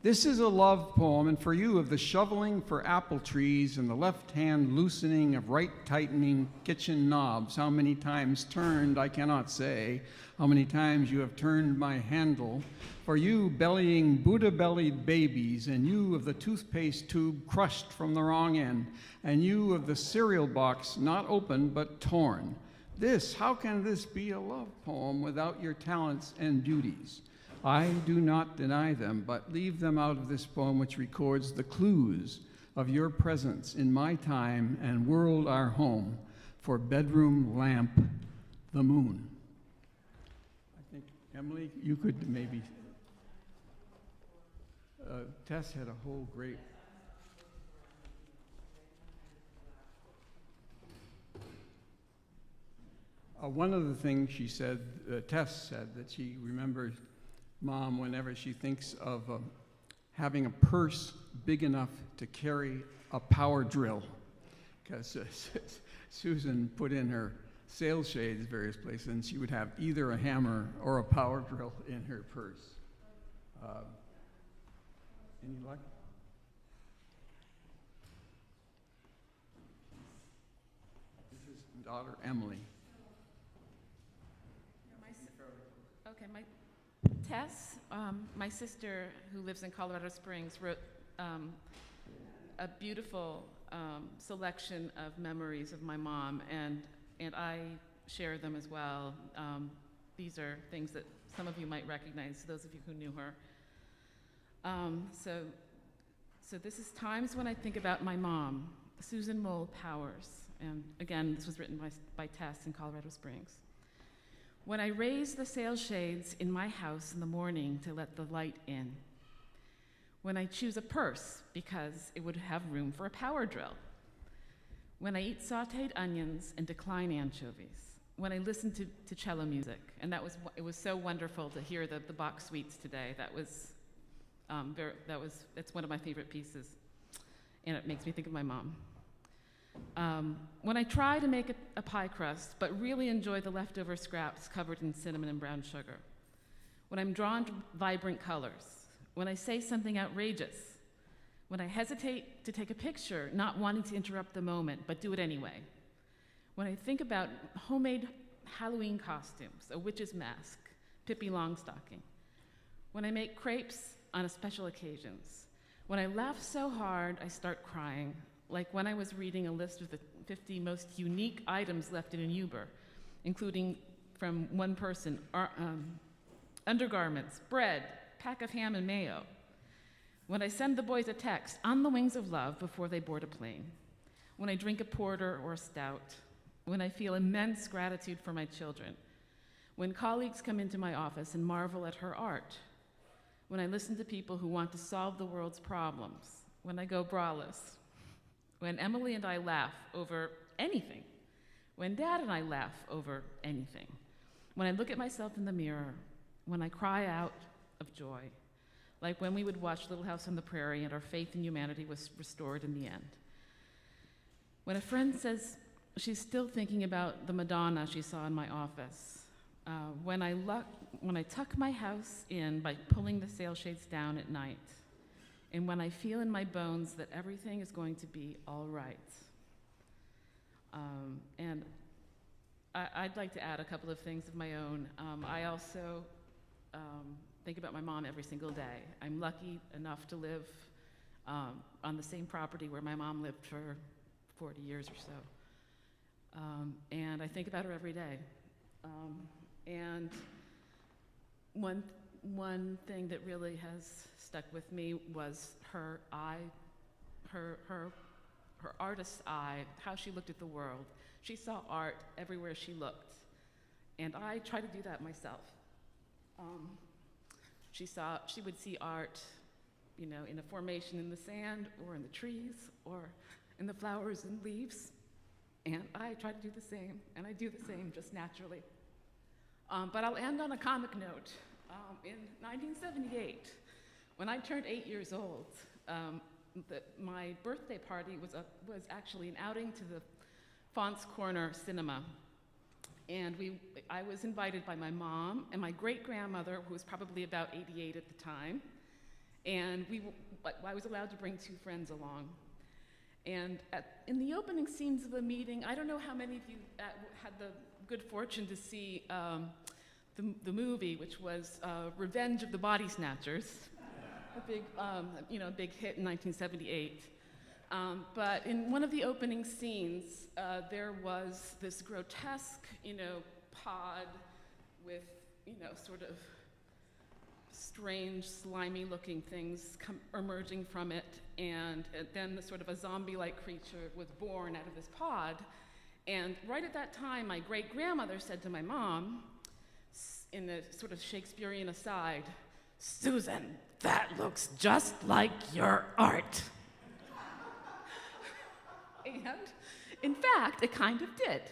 This is a love poem, and for you, of the shoveling for apple trees and the left hand loosening of right tightening kitchen knobs. How many times turned, I cannot say. How many times you have turned my handle. For you, bellying Buddha-bellied babies, and you of the toothpaste tube crushed from the wrong end, and you of the cereal box not open but torn. How can this be a love poem without your talents and beauties? I do not deny them, but leave them out of this poem, which records the clues of your presence in my time and world our home, for bedroom lamp, the moon. I think, Emily, you could maybe, Tess had a whole great, one of the things she said, Tess said, that she remembers Mom whenever she thinks of having a purse big enough to carry a power drill, because Susan put in her sail shades various places, and she would have either a hammer or a power drill in her purse. Any luck? This is daughter Emily. Tess, my sister, who lives in Colorado Springs, wrote a beautiful selection of memories of my mom, and I share them as well. These are things that some of you might recognize, those of you who knew her. So this is Times When I Think About My Mom, Susan Mohl Powers. And again, this was written by Tess in Colorado Springs. When I raise the sail shades in my house in the morning to let the light in. When I choose a purse because it would have room for a power drill. When I eat sauteed onions and decline anchovies. When I listen to cello music. And it was so wonderful to hear the Bach suites today. It's one of my favorite pieces. And it makes me think of my mom. When I try to make a pie crust, but really enjoy the leftover scraps covered in cinnamon and brown sugar. When I'm drawn to vibrant colors. When I say something outrageous. When I hesitate to take a picture, not wanting to interrupt the moment, but do it anyway. When I think about homemade Halloween costumes, a witch's mask, Pippi Longstocking. When I make crepes on special occasions. When I laugh so hard, I start crying. Like when I was reading a list of the 50 most unique items left in an Uber, including from one person, undergarments, bread, pack of ham and mayo. When I send the boys a text on the wings of love before they board a plane. When I drink a porter or a stout. When I feel immense gratitude for my children. When colleagues come into my office and marvel at her art. When I listen to people who want to solve the world's problems. When I go braless. When Emily and I laugh over anything. When Dad and I laugh over anything. When I look at myself in the mirror. When I cry out of joy. Like when we would watch Little House on the Prairie and our faith in humanity was restored in the end. When a friend says she's still thinking about the Madonna she saw in my office. When I tuck my house in by pulling the sail shades down at night. And when I feel in my bones that everything is going to be all right. And I'd like to add a couple of things of my own. I also think about my mom every single day. I'm lucky enough to live on the same property where my mom lived for 40 years or so. And I think about her every day. And one thing that really has stuck with me was her artist's eye, how she looked at the world. She saw art everywhere she looked, and I try to do that myself. She would see art, in a formation in the sand, or in the trees, or in the flowers and leaves, and I try to do the same, and I do the same just naturally. But I'll end on a comic note. In 1978, when I turned 8 years old, my birthday party was actually an outing to the Fonts Corner Cinema. And I was invited by my mom and my great-grandmother, who was probably about 88 at the time, And I was allowed to bring 2 friends along. And in the opening scenes of the meeting, I don't know how many of you had the good fortune to see the movie, which was Revenge of the Body Snatchers, a big hit in 1978. But in one of the opening scenes, there was this grotesque, pod with, sort of strange, slimy-looking things emerging from it, and then sort of a zombie-like creature was born out of this pod. And right at that time, my great-grandmother said to my mom, in a sort of Shakespearean aside, "Susan, that looks just like your art." And in fact, it kind of did.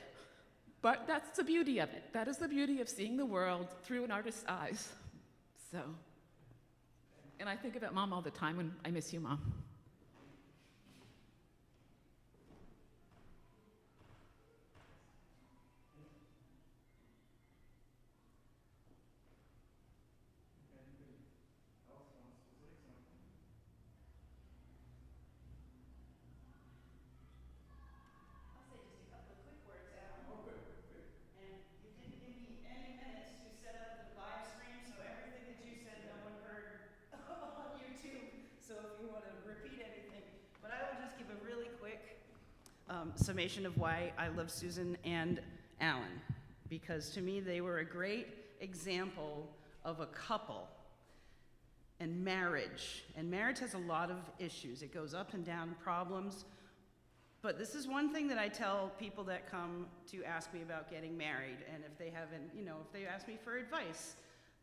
But that's the beauty of it. That is the beauty of seeing the world through an artist's eyes. So, and I think about Mom all the time when I miss you, Mom. Summation of why I love Susan and Alan, because to me they were a great example of a couple and marriage. And marriage has a lot of issues. It goes up and down, problems. But this is one thing that I tell people that come to ask me about getting married, and if they haven't, if they ask me for advice,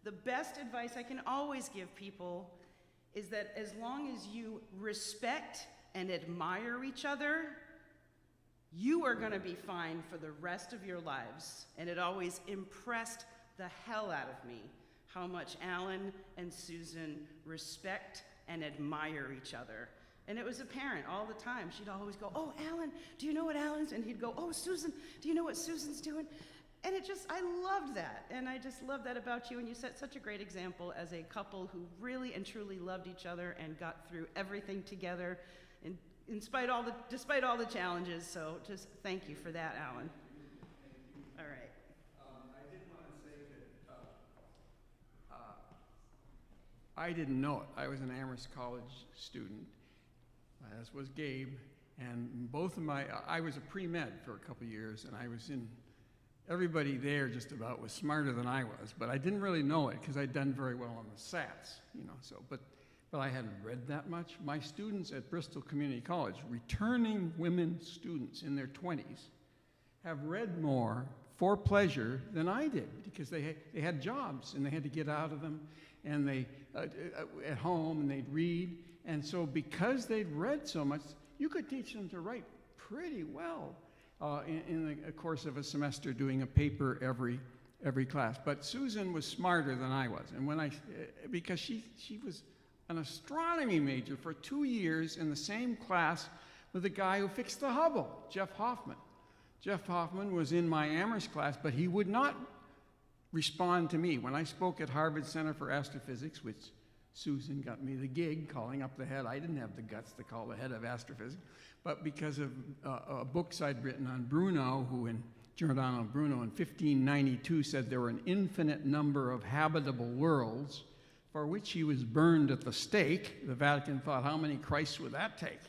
the best advice I can always give people is that as long as you respect and admire each other, you are going to be fine for the rest of your lives. And it always impressed the hell out of me how much Alan and Susan respect and admire each other. And it was apparent all the time. She'd always go, "Oh, Alan, do you know what Alan's?" And he'd go, "Oh, Susan, do you know what Susan's doing?" And I loved that. And I just love that about you. And you set such a great example as a couple who really and truly loved each other and got through everything together. And despite all the challenges, so just thank you for that, Alan. All right. I did want to say that I didn't know it. I was an Amherst College student, as was Gabe, and I was a pre-med for a couple years, and everybody there just about was smarter than I was, but I didn't really know it because I'd done very well on the SATs, but I hadn't read that much. My students at Bristol Community College, returning women students in their 20s, have read more for pleasure than I did because they had jobs and they had to get out of them, and they at home, and they'd read. And so because they'd read so much, you could teach them to write pretty well in the course of a semester, doing a paper every class. But Susan was smarter than I was, and because she was an astronomy major for 2 years in the same class with the guy who fixed the Hubble, Jeff Hoffman. Jeff Hoffman was in my Amherst class, but he would not respond to me. When I spoke at Harvard Center for Astrophysics, which Susan got me the gig, calling up the head. I didn't have the guts to call the head of astrophysics, but because of books I'd written on Bruno, who in Giordano Bruno in 1592 said there were an infinite number of habitable worlds, for which he was burned at the stake. The Vatican thought, how many Christs would that take,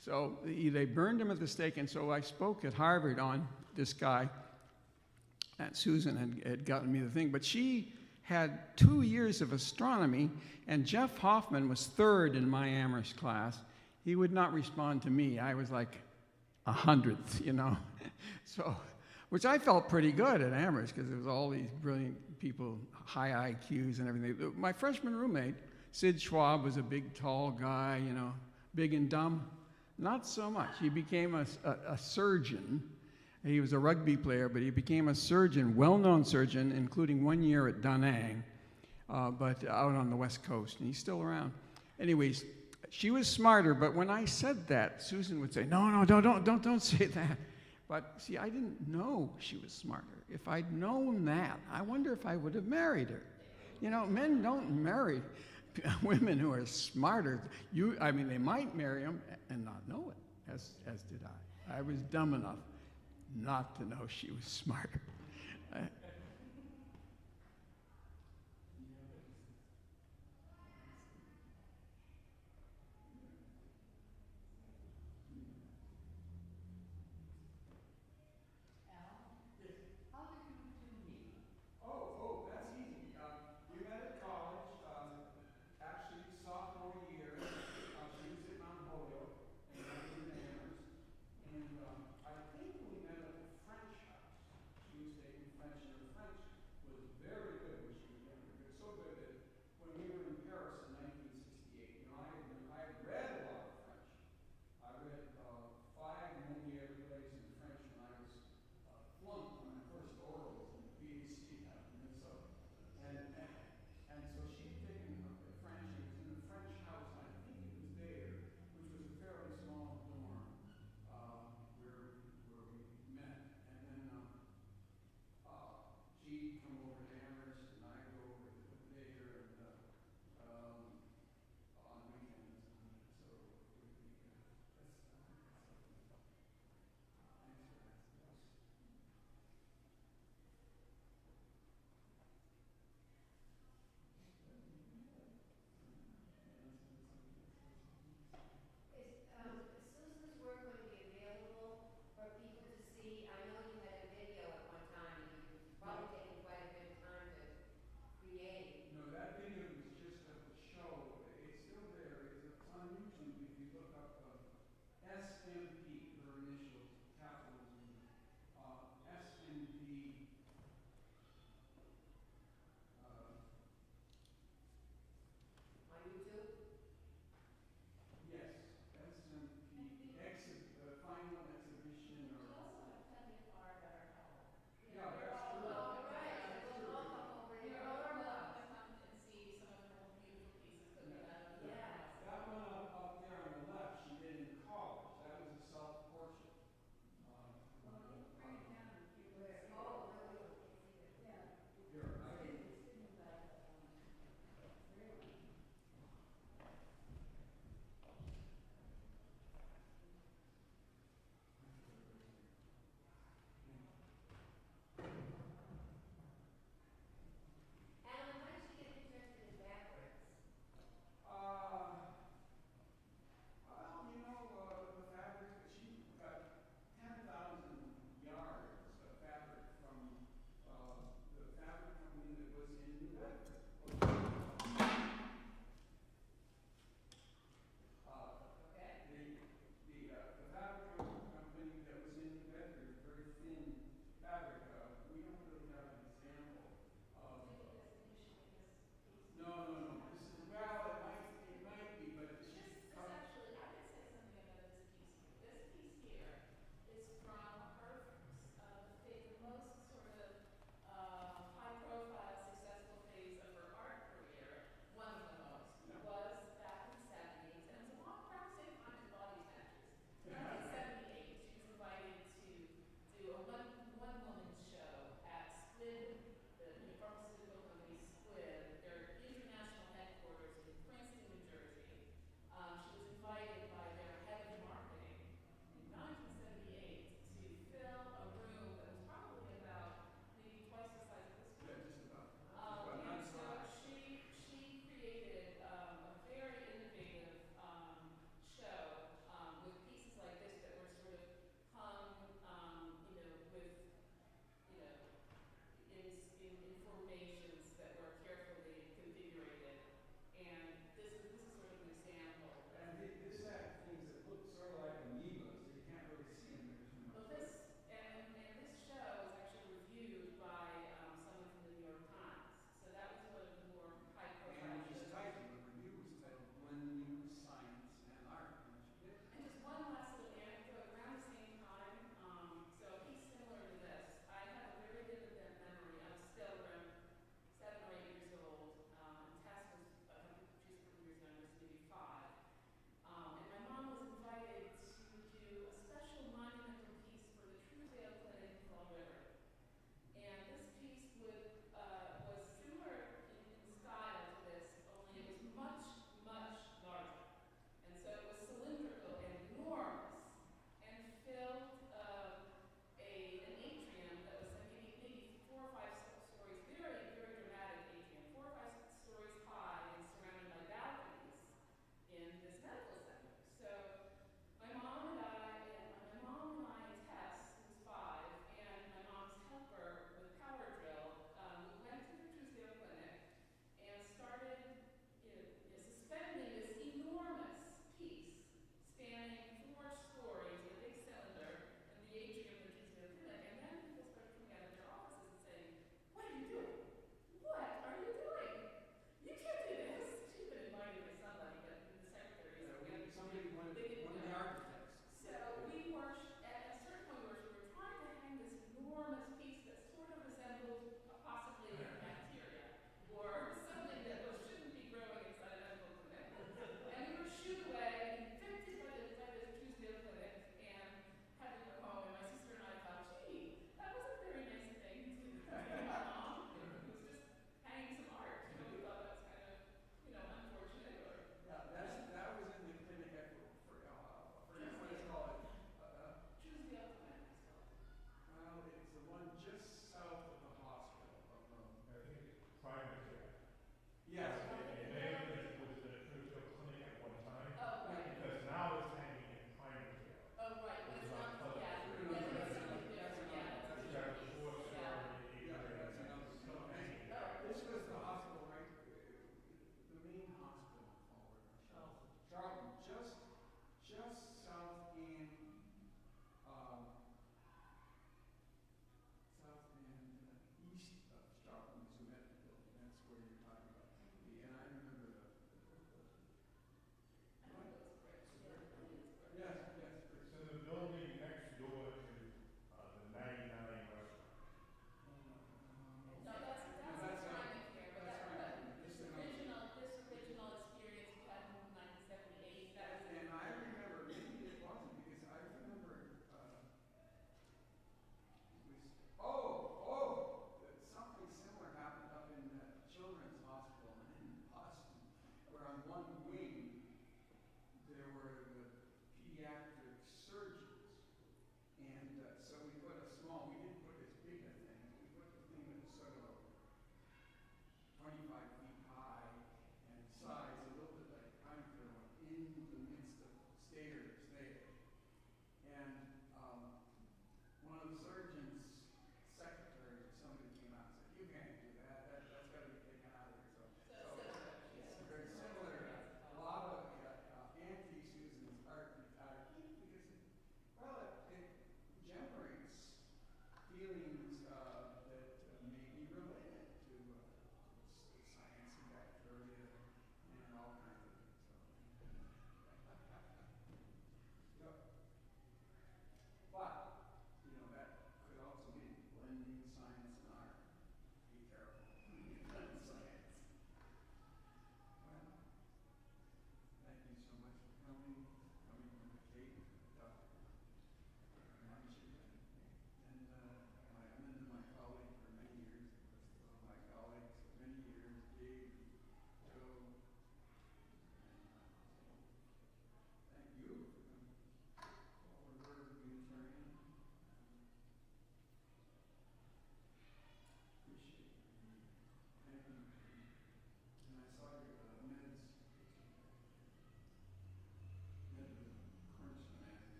So they burned him at the stake, and so I spoke at Harvard on this guy, and Susan had gotten me the thing, but she had 2 years of astronomy, and Jeff Hoffman was third in my Amherst class. He would not respond to me. I was like 100th, So, which I felt pretty good at Amherst because there was all these brilliant people, high IQs and everything. My freshman roommate, Sid Schwab, was a big, tall guy, big and dumb. Not so much. He became a surgeon. He was a rugby player, but he became a surgeon, well-known surgeon, including 1 year at Da Nang, but out on the West Coast, and he's still around. Anyways, she was smarter, but when I said that, Susan would say, "No, don't say that." But see, I didn't know she was smarter. If I'd known that, I wonder if I would have married her. Men don't marry women who are smarter. I mean, they might marry him and not know it, as did I. I was dumb enough not to know she was smarter.